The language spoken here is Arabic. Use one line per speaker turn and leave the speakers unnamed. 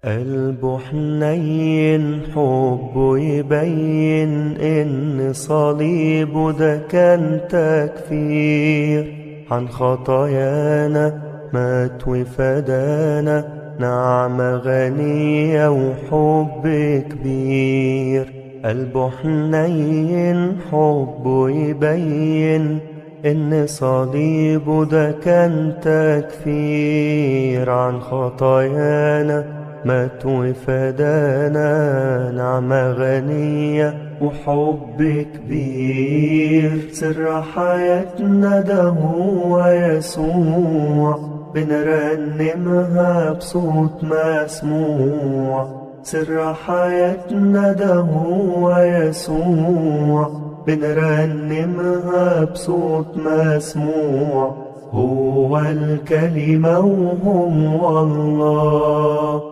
قلبه حنين حبه يبين إن صليبه ده كان تكفير عن خطايانا، مات وفدانا، نعمة غنية وحب كبير. قلبه حنين حبه يبين إن صليبه ده كان تكفير عن خطايانا، مات وفدانا، نعمة غنية وحب كبير. سر حياتنا ده هو يسوع، بنرنمها بصوت مسموع. سر حياتنا ده هو يسوع، بنرنمها بصوت مسموع. هو الكلمة وهو الله.